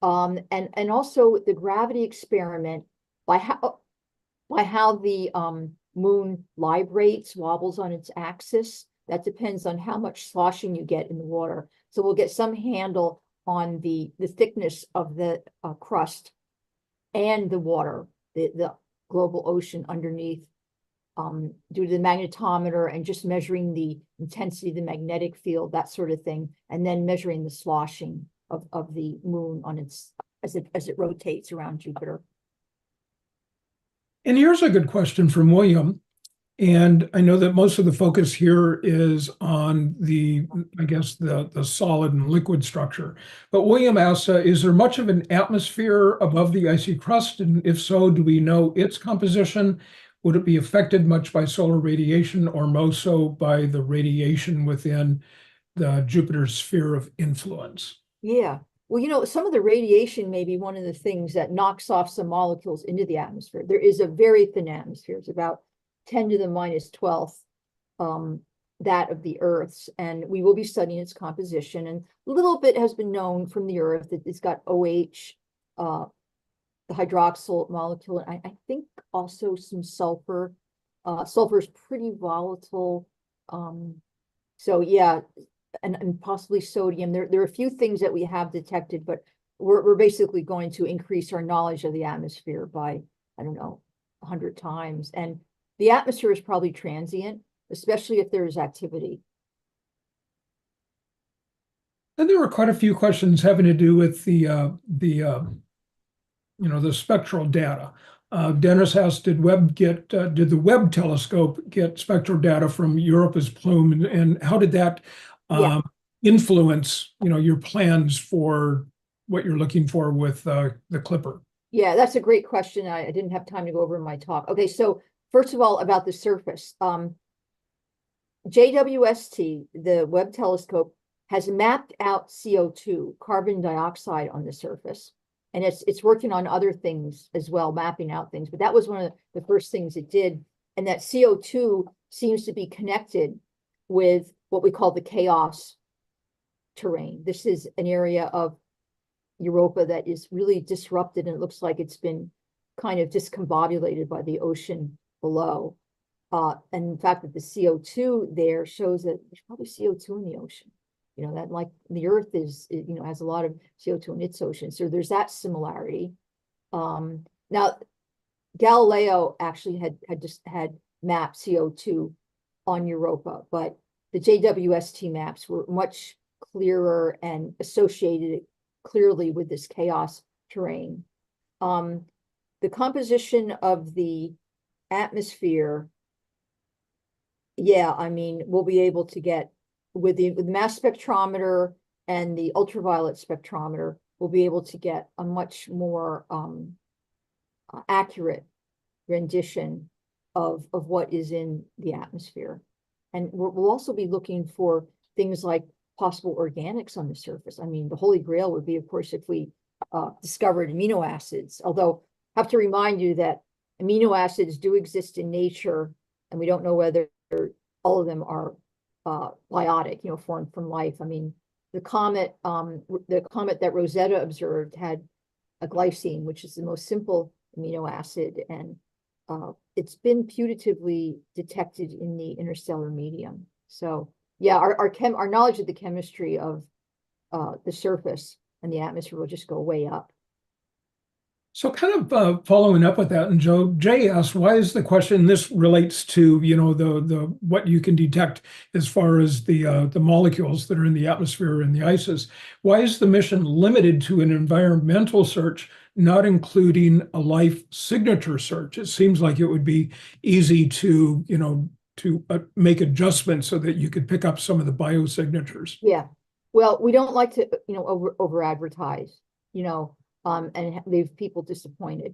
and also the gravity experiment by how the moon librates, wobbles on its axis. That depends on how much sloshing you get in the water. So we'll get some handle on the thickness of the crust and the water, the global ocean underneath, due to the magnetometer and just measuring the intensity of the magnetic field, that sort of thing, and then measuring the sloshing of the moon on its as it rotates around Jupiter. And here's a good question from William. And I know that most of the focus here is on the solid and liquid structure. But William asks, is there much of an atmosphere above the icy crust? And if so, do we know its composition? Would it be affected much by solar radiation or most so by the radiation within the Jupiter's sphere of influence? Yeah. Well, some of the radiation may be one of the things that knocks off some molecules into the atmosphere. There is a very thin atmosphere. It's about 10 to the minus 12th that of the Earth's, and we will be studying its composition. And a little bit has been known from the Earth that it's got OH, the hydroxyl molecule, and I think also some sulfur. Sulfur is pretty volatile. So yeah, and possibly sodium. There are a few things that we have detected, but we're basically going to increase our knowledge of the atmosphere by, I don't know, 100 times. And the atmosphere is probably transient, especially if there's activity. And there were quite a few questions having to do with the spectral data. Dennis asked, did the Webb telescope get spectral data from Europa's plume, and how did that influence, your plans for what you're looking for with the Clipper? Yeah, that's a great question. I didn't have time to go over in my talk. Okay, so first of all, about the surface. JWST, the Webb telescope, has mapped out CO2, carbon dioxide, on the surface. And it's working on other things as well, mapping out things. But that was one of the first things it did. And that CO2 seems to be connected with what we call the chaos terrain. This is an area of Europa that is really disrupted, and it looks like it's been kind of discombobulated by the ocean below. And in fact, that the CO2 there shows that there's probably CO2 in the ocean. That, like, the Earth has a lot of CO2 in its ocean. So there's that similarity. Now, Galileo actually had mapped CO2 on Europa, but the JWST maps were much clearer and associated clearly with this chaos terrain. The composition of the atmosphere, we'll be able to get with the mass spectrometer and the ultraviolet spectrometer, we'll be able to get a much more accurate rendition of what is in the atmosphere. And we'll also be looking for things like possible organics on the surface. The Holy Grail would be, of course, if we discovered amino acids, although I have to remind you that amino acids do exist in nature, and we don't know whether all of them are biotic, formed from life. The comet that Rosetta observed had a glycine, which is the most simple amino acid, and it's been putatively detected in the interstellar medium. So yeah, our knowledge of the chemistry of the surface and the atmosphere will just go way up. So kind of following up with that, and Jay asked, why is the question, this relates to, the what you can detect as far as the molecules that are in the atmosphere and the ices. Why is the mission limited to an environmental search, not including a life signature search? It seems like it would be easy to, make adjustments so that you could pick up some of the biosignatures. Yeah, well, we don't like to, over advertise, and leave people disappointed.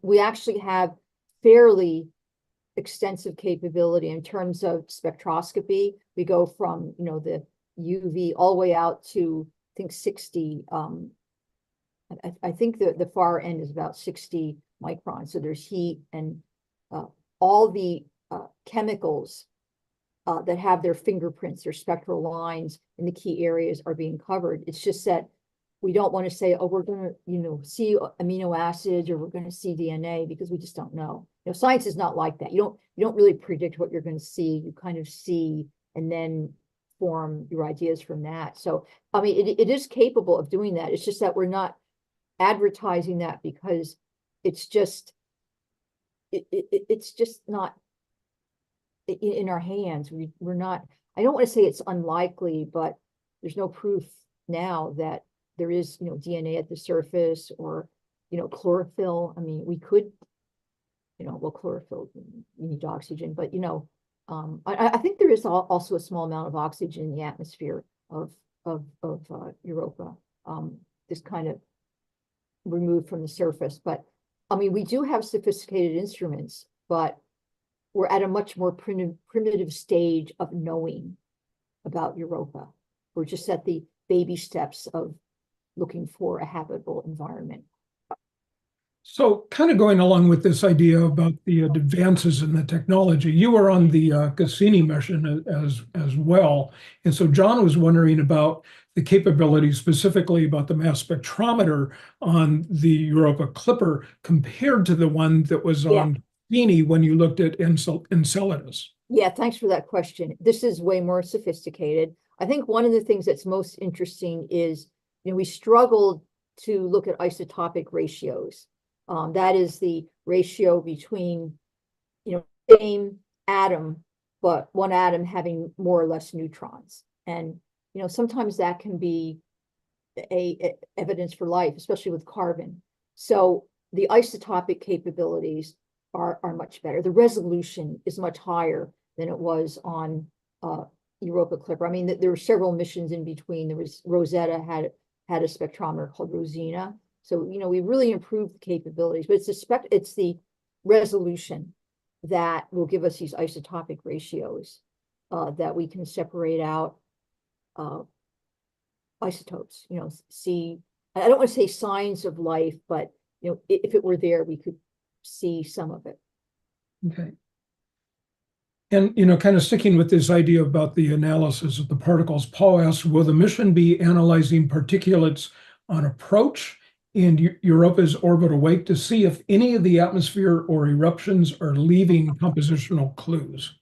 We actually have fairly extensive capability in terms of spectroscopy. We go from, the UV all the way out to, I think, 60. I think the far end is about 60 microns. So there's heat, and all the chemicals that have their fingerprints, their spectral lines in the key areas are being covered. It's just that we don't want to say, oh, we're going to, see amino acids, or we're going to see DNA, because we just don't know. Science is not like that. You don't really predict what you're going to see. You kind of see and then form your ideas from that. So, it is capable of doing that. It's just that we're not advertising that, because it's just not in our hands. We're not, I don't want to say it's unlikely, but there's no proof now that there is, DNA at the surface, or, chlorophyll. We could, well, chlorophyll, you need oxygen, but, I think there is also a small amount of oxygen in the atmosphere of Europa, just kind of removed from the surface. But, we do have sophisticated instruments, but we're at a much more primitive stage of knowing about Europa. We're just at the baby steps of looking for a habitable environment. So kind of going along with this idea about the advances in the technology, you were on the Cassini mission as well. And so John was wondering about the capabilities, specifically about the mass spectrometer on the Europa Clipper compared to the one that was on Cassini when you looked at Enceladus. Yeah, thanks for that question. This is way more sophisticated. I think one of the things that's most interesting is, we struggled to look at isotopic ratios. That is the ratio between, same atom, but one atom having more or less neutrons. And, sometimes that can be a evidence for life, especially with carbon. So the isotopic capabilities are much better. The resolution is much higher than it was on Europa Clipper. I mean, there were several missions in between. There was Rosetta had a spectrometer called Rosina. So, we really improved the capabilities, but it's the resolution that will give us these isotopic ratios that we can separate out isotopes, see, I don't want to say signs of life, but, if it were there, we could see some of it. Okay. And, kind of sticking with this idea about the analysis of the particles, Paul asks, will the mission be analyzing particulates on approach in Europa's orbital wake to see if any of the atmosphere or eruptions are leaving compositional clues?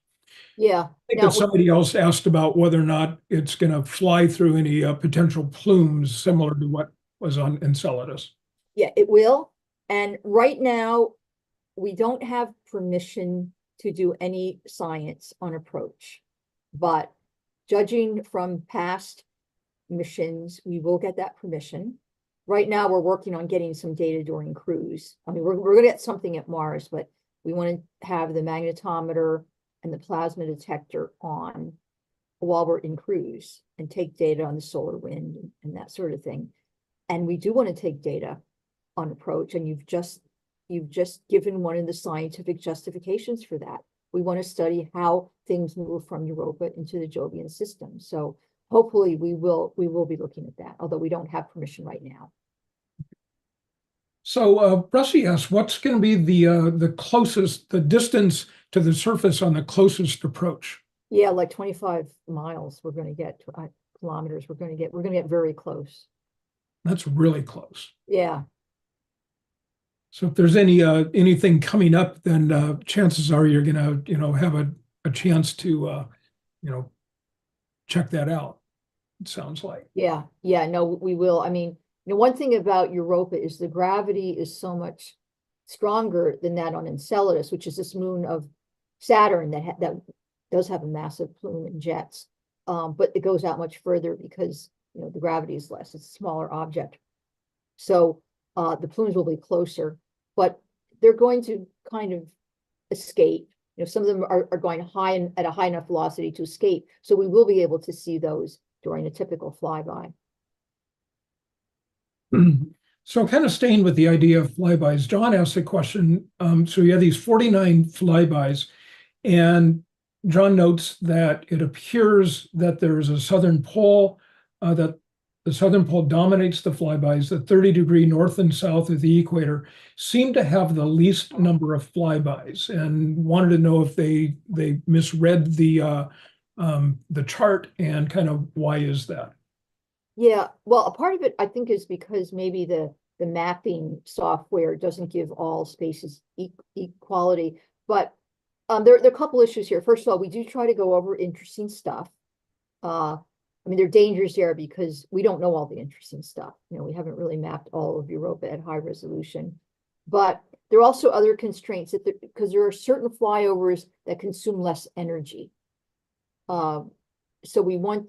Yeah. I think that somebody else asked about whether or not it's going to fly through any potential plumes similar to what was on Enceladus. Yeah, it will. And right now, we don't have permission to do any science on approach, but judging from past missions, we will get that permission. Right now, we're working on getting some data during cruise. I mean, we're going to get something at Mars, but we want to have the magnetometer and the plasma detector on while we're in cruise and take data on the solar wind and that sort of thing. And we do want to take data on approach, and you've just given one of the scientific justifications for that. We want to study how things move from Europa into the Jovian system. So hopefully we will be looking at that, although we don't have permission right now. So Rusty asks, what's going to be the distance to the surface on the closest approach? Yeah, like 25 miles. We're going to get kilometers. We're going to get very close. That's really close. Yeah. So if there's anything coming up, then chances are you're going to have a chance to check that out. It sounds like. Yeah. No, we will. I mean, one thing about Europa is the gravity is so much stronger than that on Enceladus, which is this moon of Saturn that does have a massive plume and jets, but it goes out much further because the gravity is less. It's a smaller object, so the plumes will be closer, but they're going to kind of escape. Some of them are going at a high enough velocity to escape, so we will be able to see those during a typical flyby. So kind of staying with the idea of flybys, John asked a question. So you have these 49 flybys, and John notes that it appears that there's a southern pole, that the southern pole dominates the flybys. The 30-degree north and south of the equator seem to have the least number of flybys, and wanted to know if they misread the chart and kind of why is that? Yeah, well, a part of it I think is because maybe the mapping software doesn't give all spaces equality, but there are a couple issues here. First of all, we do try to go over interesting stuff. I mean, there are dangers there because we don't know all the interesting stuff. We haven't really mapped all of Europa at high resolution, but there are also other constraints because there are certain flyovers that consume less energy. So we want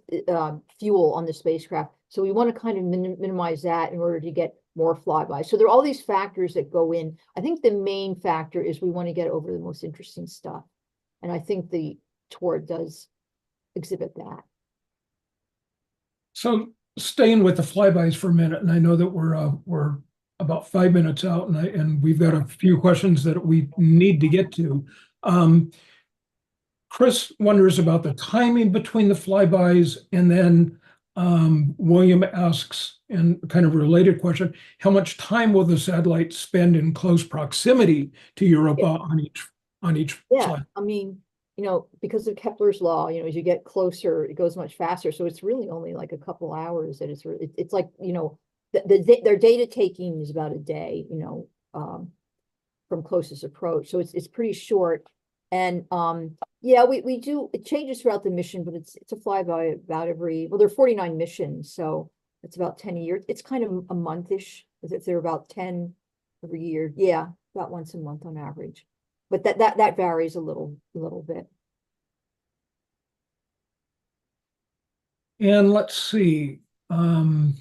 fuel on the spacecraft. So we want to kind of minimize that in order to get more flybys. So there are all these factors that go in. I think the main factor is we want to get over the most interesting stuff. And I think the tour does exhibit that. So staying with the flybys for a minute, and I know that we're about 5 minutes out, and we've got a few questions that we need to get to. Chris wonders about the timing between the flybys, and then William asks, and kind of a related question, how much time will the satellite spend in close proximity to Europa on each flight? I mean, because of Kepler's law, as you get closer, it goes much faster. So it's really only like a couple hours that it's like, their data taking is about a day, from closest approach. So it's pretty short. And yeah, we do, it changes throughout the mission, but it's a flyby about every, well, there are 49 missions, so it's about 10 a year. It's kind of a month-ish, if they're about 10 every year. Yeah, about once a month on average. But that varies a little bit. And let's see. We've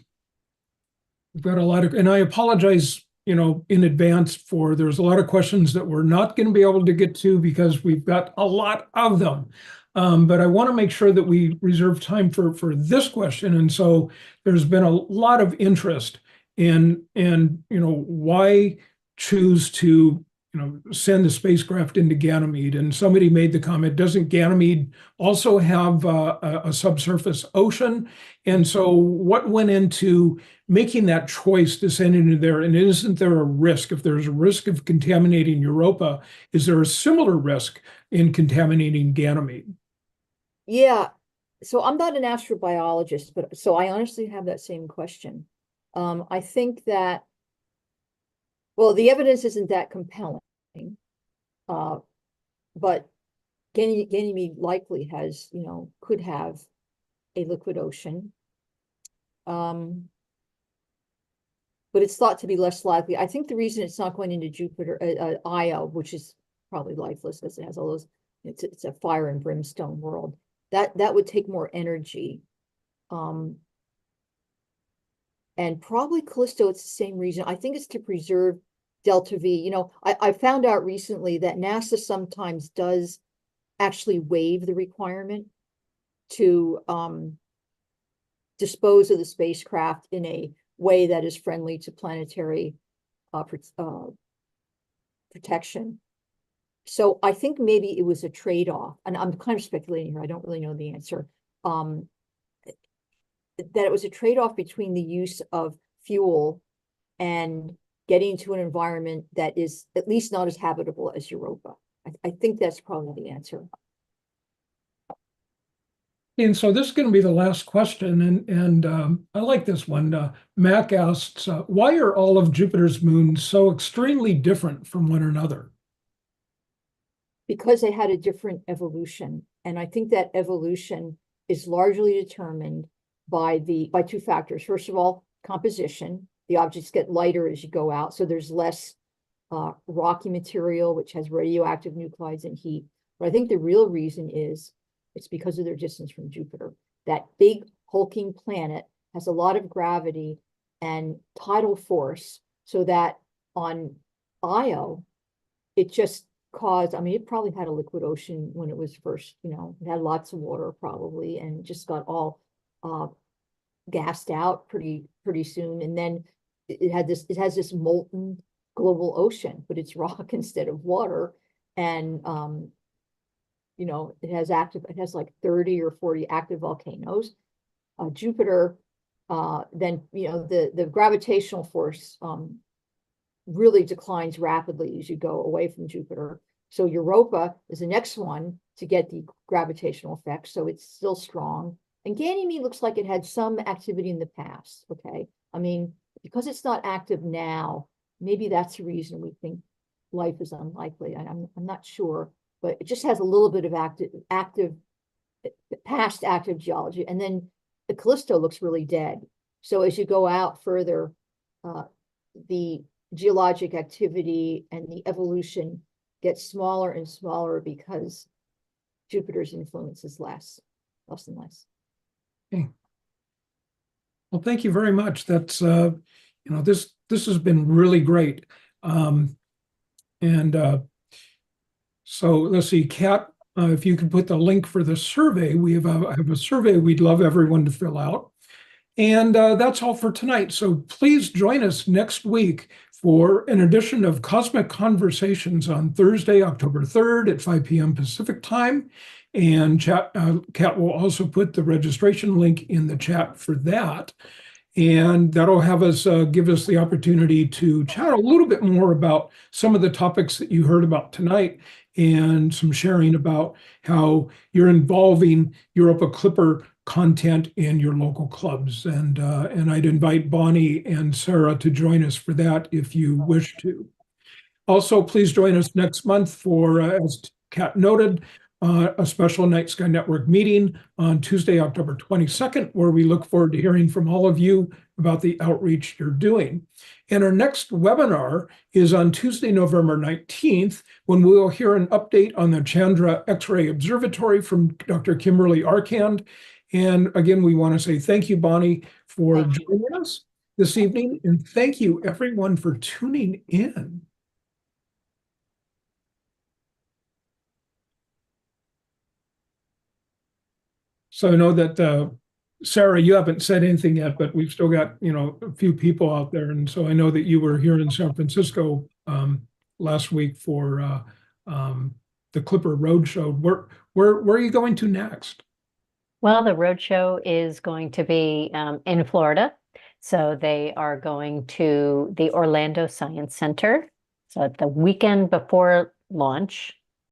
got a lot of, and I apologize, in advance for, there's a lot of questions that we're not going to be able to get to because we've got a lot of them. But I want to make sure that we reserve time for this question. And so there's been a lot of interest in, why choose to, send the spacecraft into Ganymede. And somebody made the comment, doesn't Ganymede also have a subsurface ocean? And so what went into making that choice to send into there? And isn't there a risk? If there's a risk of contaminating Europa, is there a similar risk in contaminating Ganymede? Yeah, so I'm not an astrobiologist, but so I honestly have that same question. I think that, well, the evidence isn't that compelling, but Ganymede likely has, could have a liquid ocean. But it's thought to be less likely. I think the reason it's not going into Jupiter, Io, which is probably lifeless because it has all those, it's a fire and brimstone world. That would take more energy. And probably Callisto, it's the same reason. I think it's to preserve delta V. I found out recently that NASA sometimes does actually waive the requirement to dispose of the spacecraft in a way that is friendly to planetary protection. So I think maybe it was a trade-off, and I'm kind of speculating here, I don't really know the answer, that it was a trade-off between the use of fuel and getting to an environment that is at least not as habitable as Europa. I think that's probably the answer. And so this is going to be the last question, and I like this one. Mac asks, why are all of Jupiter's moons so extremely different from one another? Because they had a different evolution. And I think that evolution is largely determined by two factors. First of all, composition. The objects get lighter as you go out, so there's less rocky material, which has radioactive nuclides and heat. But I think the real reason is it's because of their distance from Jupiter. That big hulking planet has a lot of gravity and tidal force, so that on Io, it just caused, it probably had a liquid ocean when it was first, it had lots of water probably, and just got all gassed out pretty soon. And then it has this molten global ocean, but it's rock instead of water. And it has like 30 or 40 active volcanoes. Jupiter, then the gravitational force really declines rapidly as you go away from Jupiter. So Europa is the next one to get the gravitational effect, so it's still strong. And Ganymede looks like it had some activity in the past, okay? Because it's not active now, maybe that's the reason we think life is unlikely. I'm not sure, but it just has a little bit of past active geology. And then the Callisto looks really dead. So as you go out further, the geologic activity and the evolution gets smaller and smaller because Jupiter's influence is less and less. Okay. Well, thank you very much. That's this has been really great. So let's see, Kat, if you could put the link for the survey, I have a survey we'd love everyone to fill out. And that's all for tonight. So please join us next week for an edition of Cosmic Conversations on Thursday, October 3rd at 5 p.m. Pacific time. And Kat will also put the registration link in the chat for that. And that'll have us give us the opportunity to chat a little bit more about some of the topics that you heard about tonight, and some sharing about how you're involving Europa Clipper content in your local clubs. And I'd invite Bonnie and Sarah to join us for that if you wish to. Also, please join us next month for, Kat noted, a special Night Sky Network meeting on Tuesday, October 22nd, where we look forward to hearing from all of you about the outreach you're doing. And our next webinar is on Tuesday, November 19th, when we will hear an update on the Chandra X-ray Observatory from Dr. Kimberly Arkand. And again, we want to say thank you, Bonnie, for joining us this evening. And thank you, everyone, for tuning in. So I know that, Sarah, you haven't said anything yet, but we've still got, a few people out there. And so I know that you were here in San Francisco last week for the Clipper Roadshow. Where are you going to next? Well, the roadshow is going to be in Florida. So they are going to the Orlando Science Center. So at the weekend before launch,